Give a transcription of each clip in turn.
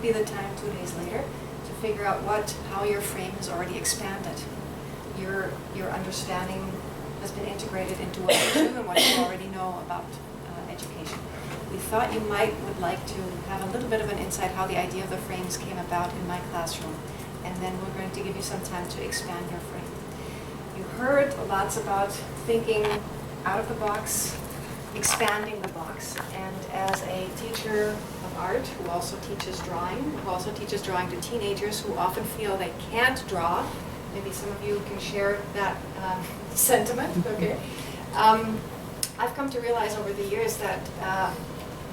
would be the time 2 days later to figure out how your frame has already expanded. Your understanding has been integrated into what you do and what you already know about education. We thought you would like to have a little bit of an insight how the idea of the frames came about in my classroom. And then we're going to give you some time to expand your frame. You heard lots about thinking out of the box, expanding the box. And as a teacher of art who also teaches drawing to teenagers who often feel they can't draw, maybe some of you can share that sentiment, okay? I've come to realize over the years that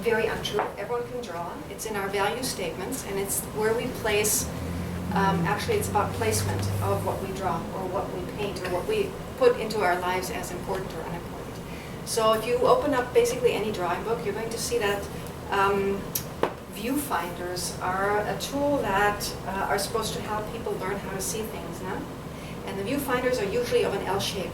very untrue. Everyone can draw. It's in our value statements, and it's where we place, actually it's about placement of what we draw or what we paint or what we put into our lives as important or unimportant. So if you open up basically any drawing book, you're going to see that viewfinders are a tool that are supposed to help people learn how to see things, no? And the viewfinders are usually of an L shape.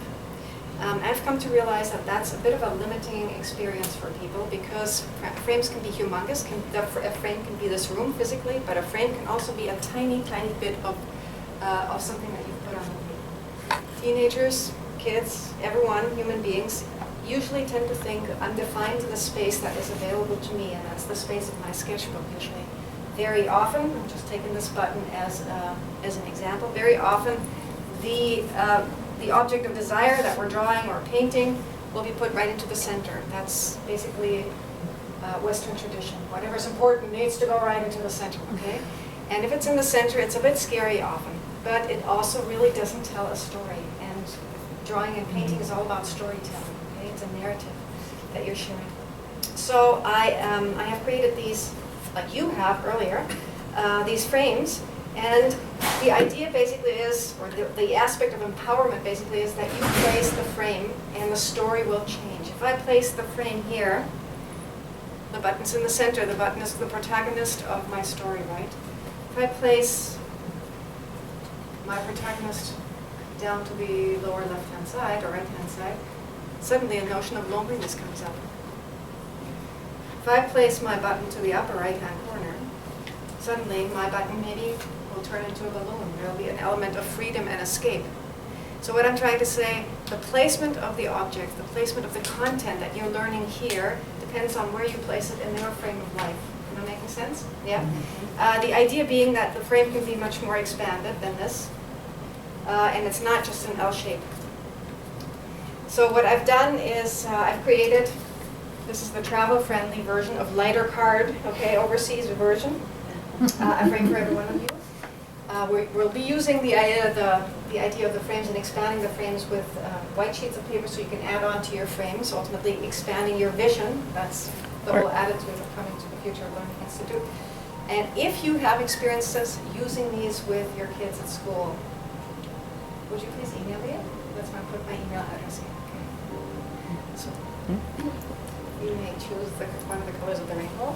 I've come to realize that that's a bit of a limiting experience for people because frames can be humongous. A frame can be this room physically, but a frame can also be a tiny, tiny bit of something that you put on the paper. Teenagers, kids, everyone, human beings, usually tend to think, I'm defined to the space that is available to me, and that's the space of my sketchbook usually. Very often, I'm just taking this button as an example, very often the object of desire that we're drawing or painting will be put right into the center. That's basically Western tradition. Whatever's important needs to go right into the center, okay? And if it's in the center, it's a bit scary often, but it also really doesn't tell a story. And drawing and painting is all about storytelling, okay? It's a narrative that you're sharing. So I have created these, like you have earlier, these frames. And the idea basically is, or the aspect of empowerment basically is that you place the frame and the story will change. If I place the frame here, the button's in the center, the button is the protagonist of my story, right? If I place my protagonist down to the lower left-hand side or right-hand side, suddenly a notion of loneliness comes up. If I place my button to the upper right-hand corner, suddenly my button maybe will turn into a balloon. There will be an element of freedom and escape. So what I'm trying to say, the placement of the object, the placement of the content that you're learning here depends on where you place it in your frame of life. Am I making sense? Yeah? The idea being that the frame can be much more expanded than this, and it's not just an L shape. So what I've done is I've created, this is the travel-friendly version of lighter card, okay, overseas version. A frame for every one of you. We'll be using the idea of the frames and expanding the frames with white sheets of paper so you can add on to your frames, ultimately expanding your vision. That's the whole attitude of coming to the Future Learning Institute. And if you have experiences using these with your kids at school, would you please email me? That's where I put my email address here. Okay. So you may choose one of the colors of the rainbow.